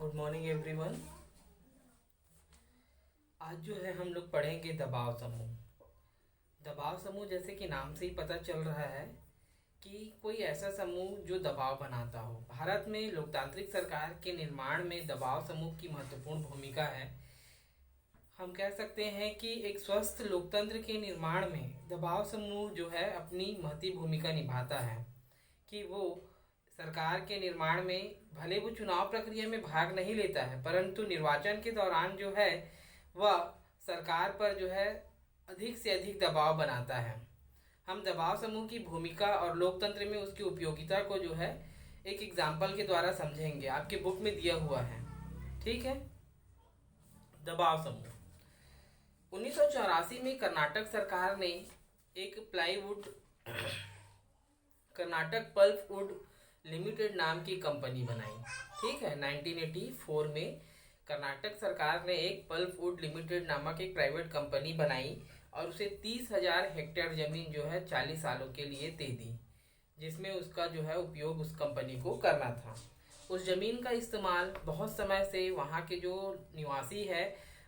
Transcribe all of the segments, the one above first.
Good morning everyone. आज जो है हम लोग पढ़ेंगे दबाव समूह। दबाव समूह जैसे कि नाम से ही पता चल रहा है कि कोई ऐसा समूह जो दबाव बनाता हो। भारत में लोकतांत्रिक सरकार के निर्माण में दबाव समूह की महत्वपूर्ण भूमिका है। हम कह सकते हैं कि एक स्वस्थ लोकतंत्र के निर्माण में दबाव समूह जो है अपनी महती भूमिका निभाता है कि वो सरकार के निर्माण में भले वो चुनाव प्रक्रिया में भाग नहीं लेता है, परंतु निर्वाचन के दौरान जो है वह सरकार पर जो है अधिक से अधिक दबाव बनाता है। हम दबाव समूह की भूमिका और लोकतंत्र में उसकी उपयोगिता को जो है एक एग्जाम्पल के द्वारा समझेंगे। आपके बुक में दिया हुआ है, ठीक है। दबाव समूह 1984 में कर्नाटक सरकार ने एक plywood Karnataka pulp would limited नाम की कंपनी बनाई, ठीक है। 1984 में कर्नाटक सरकार ने एक पल्प वुड लिमिटेड नामक एक प्राइवेट कंपनी बनाई और उसे 30,000 हेक्टेयर जमीन जो है 40 सालों के लिए दे दी, जिसमें उसका जो है उपयोग उस कंपनी को करना था। उस जमीन का इस्तेमाल बहुत समय से वहाँ के जो निवासी है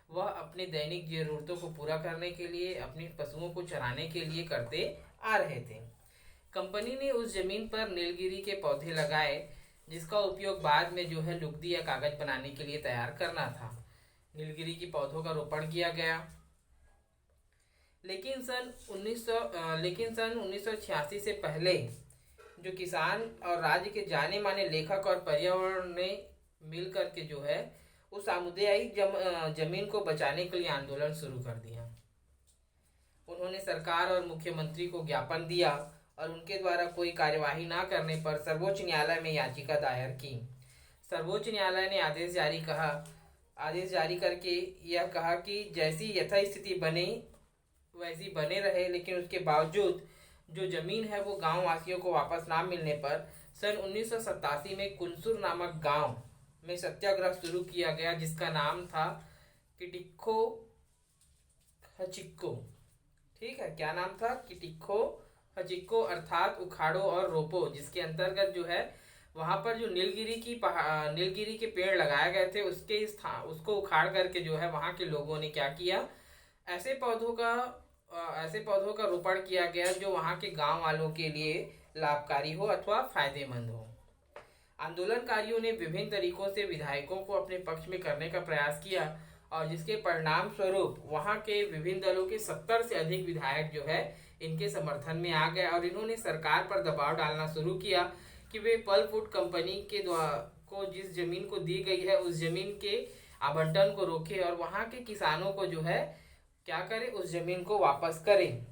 वह अपने दैनिक जरूरतों को पूरा करने के लिए, अपने पशुओं को चराने के लिए करते आ रहे थे। कंपनी ने उस जमीन पर नीलगिरी के पौधे लगाए, जिसका उपयोग बाद में जो है लुगदी या कागज बनाने के लिए तैयार करना था। नीलगिरी के पौधों का रोपण किया गया। लेकिन सन 1986 से पहले जो किसान और राज्य के जाने माने लेखक और पर्यावरण ने मिलकर के जो है उस सामुदायिक जमीन को बचाने के लिए आंदोलन शुरू कर दिया। उन्होंने सरकार और मुख्यमंत्री को ज्ञापन दिया और उनके द्वारा कोई कार्यवाही न करने पर सर्वोच्च न्यायालय में याचिका दायर की। सर्वोच्च न्यायालय ने आदेश जारी करके यह कहा कि जैसी यथास्थिति बने वैसी बने रहे, लेकिन उसके बावजूद जो जमीन है वो गांव वासियों को वापस ना मिलने पर सन 1987 में कुनसुर नामक गांव में सत्याग्रह शुरू किया गया, जिसका नाम था किटिक्खो हचिक्को, ठीक है। क्या नाम था? किटिक्खो हचिक्को, अर्थात उखाड़ो और रोपो, जिसके अंतर्गत जो है वहां पर जो नीलगिरी के पेड़ लगाए गए थे उसको उखाड़ करके जो है वहां के लोगों ने क्या किया, ऐसे पौधों का रोपण किया गया जो वहां के गांव वालों के लिए लाभकारी हो अथवा फायदेमंद हो। आंदोलनकारियों ने विभिन्न तरीकों से विधायकों को अपने पक्ष में करने का प्रयास किया और जिसके परिणाम स्वरूप वहां के विभिन्न दलों के 70 से अधिक विधायक जो है इनके समर्थन में आ गए और इन्होंने सरकार पर दबाव डालना शुरू किया कि वे पल्पवुड कंपनी के को जिस जमीन को दी गई है उस जमीन के आवंटन को रोके और वहां के किसानों को जो है क्या करें, उस जमीन को वापस करें।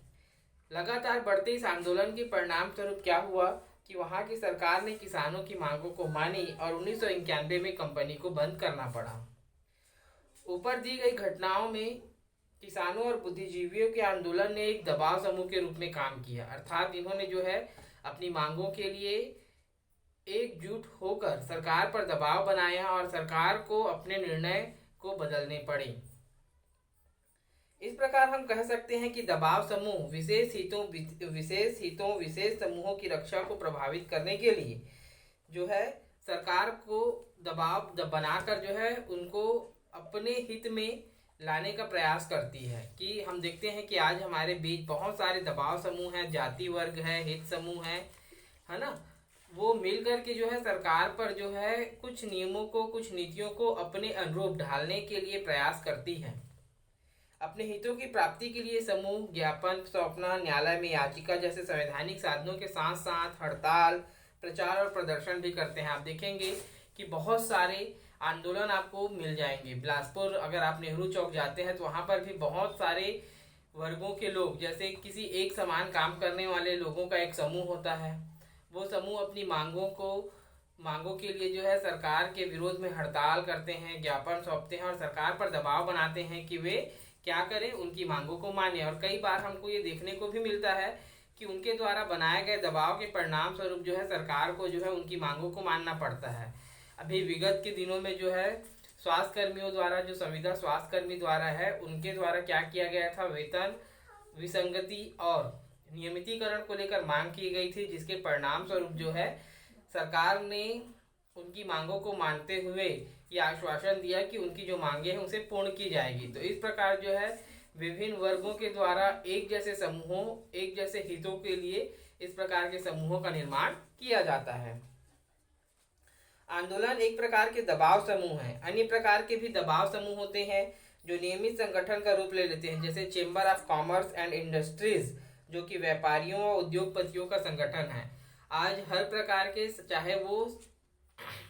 लगातार बढ़ते इस आंदोलन के परिणाम स्वरूप क्या हुआ कि वहां की सरकार ने किसानों की मांगों को मानी और 1991 में कंपनी को बंद करना पड़ा। ऊपर दी गई घटनाओं में किसानों और बुद्धिजीवियों के आंदोलन ने एक दबाव समूह के रूप में काम किया, अर्थात इन्होंने जो है अपनी मांगों के लिए एकजुट होकर सरकार पर दबाव बनाया और सरकार को अपने निर्णय को बदलने पड़े। इस प्रकार हम कह सकते हैं कि दबाव समूह विशेष समूहों की रक्षा को प्रभावित करने के लिए जो है सरकार को दबाव बनाकर जो है उनको अपने हित में लाने का प्रयास करती है। कि हम देखते हैं कि आज हमारे बीच बहुत सारे दबाव समूह हैं, जाति वर्ग है, हित समूह है ना। वो मिलकर के जो है सरकार पर जो है कुछ नियमों को, कुछ नीतियों को अपने अनुरूप ढालने के लिए प्रयास करती है। अपने हितों की प्राप्ति के लिए समूह ज्ञापन सौंपना, न्यायालय में याचिका जैसे संवैधानिक साधनों के साथ साथ हड़ताल, प्रचार और प्रदर्शन भी करते हैं। आप देखेंगे कि बहुत सारे आंदोलन आपको मिल जाएंगे। बिलासपुर अगर आप नेहरू चौक जाते हैं तो वहां पर भी बहुत सारे वर्गों के लोग, जैसे किसी एक समान काम करने वाले लोगों का एक समूह होता है, वो समूह अपनी मांगों के लिए जो है सरकार के विरोध में हड़ताल करते हैं, ज्ञापन सौंपते हैं और सरकार पर दबाव बनाते हैं कि वे क्या करें, उनकी मांगों को माने। और कई बार हमको ये देखने को भी मिलता है कि उनके द्वारा बनाए गए दबाव के परिणाम स्वरूप जो है सरकार को जो है उनकी मांगों को मानना पड़ता है। अभी विगत के दिनों में जो है स्वास्थ्य कर्मियों द्वारा, जो संविदा स्वास्थ्य कर्मी द्वारा है, उनके द्वारा क्या किया गया था, वेतन विसंगति और नियमितीकरण को लेकर मांग की गई थी, जिसके परिणाम स्वरूप जो है सरकार ने उनकी मांगों को मानते हुए ये आश्वासन दिया कि उनकी जो मांगे हैं उसे पूर्ण की जाएगी। तो इस प्रकार जो है विभिन्न वर्गों के द्वारा एक जैसे समूहों, एक जैसे हितों के लिए इस प्रकार के समूहों का निर्माण किया जाता है। आंदोलन एक प्रकार के दबाव समूह हैं। अन्य प्रकार के भी दबाव समूह होते हैं जो नियमित संगठन का रूप ले लेते हैं, जैसे chamber of commerce and industries, जो कि व्यापारियों और उद्योगपतियों का संगठन है। आज हर प्रकार के, चाहे वो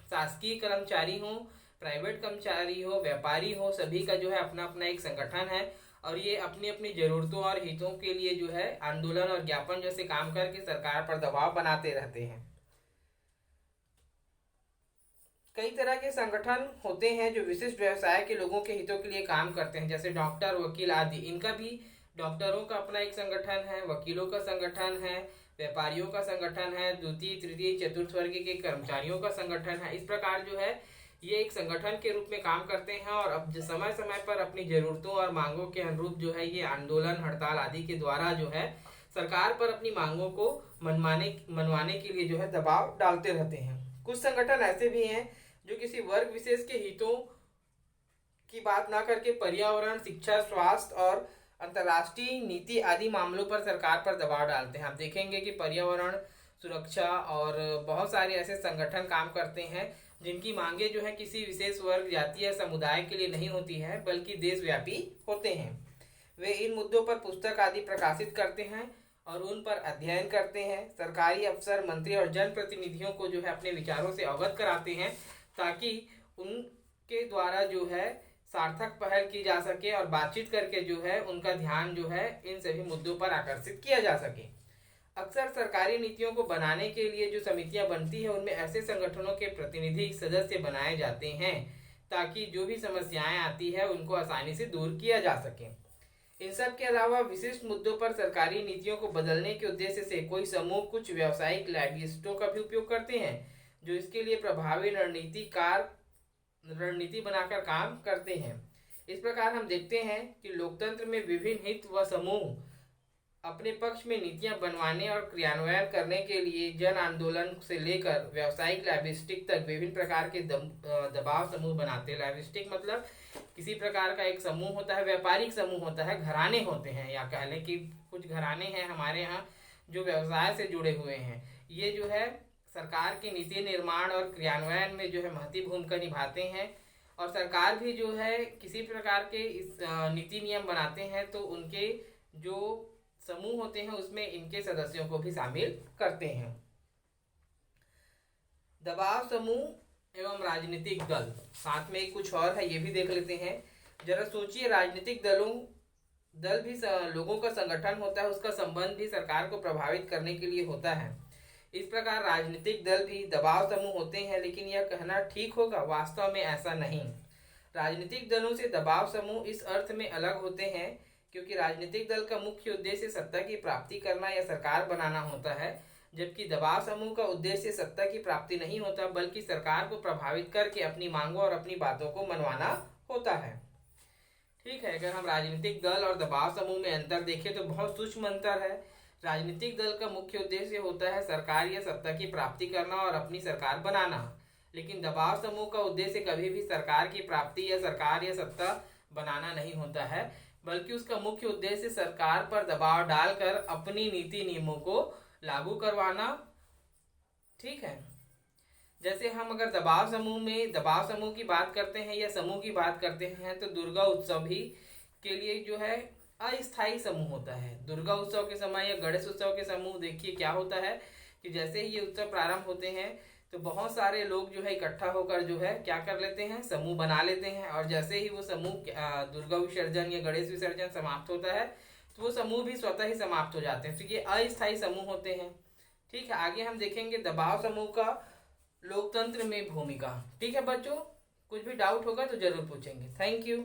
शासकीय कर्मचारी हो, प्राइवेट कर्मचारी हो, व्यापारी हो, सभी का जो है अपना अपना एक संगठन है और ये अपनी अपनी जरूरतों और हितों के लिए जो है आंदोलन और ज्ञापन जैसे काम करके सरकार पर दबाव बनाते रहते हैं। कई तरह के संगठन होते हैं जो विशिष्ट व्यवसाय के लोगों के हितों के लिए काम करते हैं, जैसे डॉक्टर, वकील आदि। इनका भी, डॉक्टरों का अपना एक संगठन है, वकीलों का संगठन है, व्यापारियों का संगठन है, द्वितीय, तृतीय, चतुर्थ वर्ग के कर्मचारियों का संगठन है। इस प्रकार जो है ये एक संगठन के रूप में काम करते हैं और अब समय समय पर अपनी जरूरतों और मांगों के अनुरूप जो है ये आंदोलन, हड़ताल आदि के द्वारा जो है सरकार पर अपनी मांगों को मनवाने के लिए जो है दबाव डालते रहते हैं। कुछ संगठन ऐसे भी हैं जो किसी वर्ग विशेष के हितों की बात ना करके पर्यावरण, शिक्षा, स्वास्थ्य और अंतर्राष्ट्रीय नीति आदि मामलों पर सरकार पर दबाव डालते हैं। आप देखेंगे कि पर्यावरण सुरक्षा और बहुत सारे ऐसे संगठन काम करते हैं जिनकी मांगे जो है किसी विशेष वर्ग, जाति या समुदाय के लिए नहीं होती है बल्कि देशव्यापी होते हैं। वे इन मुद्दों पर पुस्तक आदि प्रकाशित करते हैं और उन पर अध्ययन करते हैं। सरकारी अफसर, मंत्री और जनप्रतिनिधियों को जो है अपने विचारों से अवगत कराते हैं ताकि उनके द्वारा जो है सार्थक पहल की जा सके और बातचीत करके जो है उनका ध्यान जो है इन सभी मुद्दों पर आकर्षित किया जा सके। अक्सर सरकारी नीतियों को बनाने के लिए जो समितियां बनती है उनमें ऐसे संगठनों के प्रतिनिधि सदस्य बनाए जाते हैं ताकि जो भी समस्याएं आती है उनको आसानी से दूर किया जा सके। इन सब के अलावा विशिष्ट मुद्दों पर सरकारी नीतियों को बदलने के उद्देश्य से कोई समूह कुछ व्यावसायिक लॉबिस्टों का भी उपयोग करते हैं जो इसके लिए प्रभावी रणनीति बनाकर काम करते हैं। इस प्रकार हम देखते हैं कि लोकतंत्र में विभिन्न हित व समूह अपने पक्ष में नीतियां बनवाने और क्रियान्वयन करने के लिए जन आंदोलन से लेकर व्यावसायिक लॉबिस्टिक तक विभिन्न प्रकार के दबाव समूह बनाते हैं। लॉबिस्टिक मतलब किसी प्रकार का एक समूह होता है, व्यापारिक समूह होता है, घराने होते हैं, या कह लें कि कुछ घराने हैं हमारे यहाँ जो व्यवसाय से जुड़े हुए हैं। ये जो है सरकार के नीति निर्माण और क्रियान्वयन में जो है महत्वपूर्ण भूमिका निभाते हैं और सरकार भी जो है किसी प्रकार के इस नीति नियम बनाते हैं तो उनके जो समूह होते हैं उसमें इनके सदस्यों को भी शामिल करते हैं। दबाव समूह एवं राजनीतिक दल, साथ में कुछ और है ये भी देख लेते हैं। जरा सोचिए, राजनीतिक दल भी लोगों का संगठन होता है, उसका संबंध भी सरकार को प्रभावित करने के लिए होता है। इस प्रकार राजनीतिक दल भी दबाव समूह होते हैं, लेकिन यह कहना ठीक होगा, वास्तव में ऐसा नहीं। राजनीतिक दलों से दबाव समूह इस अर्थ में अलग होते हैं क्योंकि राजनीतिक दल का मुख्य उद्देश्य सत्ता की प्राप्ति करना या सरकार बनाना होता है, जबकि दबाव समूह का उद्देश्य सत्ता की प्राप्ति नहीं होता बल्कि सरकार को प्रभावित करके अपनी मांगों और अपनी बातों को मनवाना होता है। ठीक है, अगर हम राजनीतिक दल और दबाव समूह में अंतर देखें तो बहुत सूक्ष्म अंतर है। राजनीतिक दल का मुख्य उद्देश्य होता है सरकार या सत्ता की प्राप्ति करना और अपनी सरकार बनाना, लेकिन दबाव समूह का उद्देश्य कभी भी सरकार की प्राप्ति या सरकार या सत्ता बनाना नहीं होता है, बल्कि उसका मुख्य उद्देश्य सरकार पर दबाव डालकर अपनी नीति नियमों को लागू करवाना। ठीक है, जैसे हम अगर दबाव समूह की बात करते हैं या समूह की बात करते हैं तो दुर्गा उत्सव भी के लिए जो है अस्थायी समूह होता है। दुर्गा उत्सव के समय या गणेश उत्सव के समूह देखिए क्या होता है कि जैसे ही ये उत्सव प्रारंभ होते हैं तो बहुत सारे लोग जो है इकट्ठा होकर जो है क्या कर लेते हैं, समूह बना लेते हैं, और जैसे ही वो समूह दुर्गा विसर्जन या गणेश विसर्जन समाप्त होता है तो वो समूह भी स्वतः ही समाप्त हो जाते हैं। तो ये अस्थायी समूह होते हैं। ठीक है, आगे हम देखेंगे दबाव समूह का लोकतंत्र में भूमिका। ठीक है बच्चों, कुछ भी डाउट होगा तो जरूर पूछेंगे। Thank you.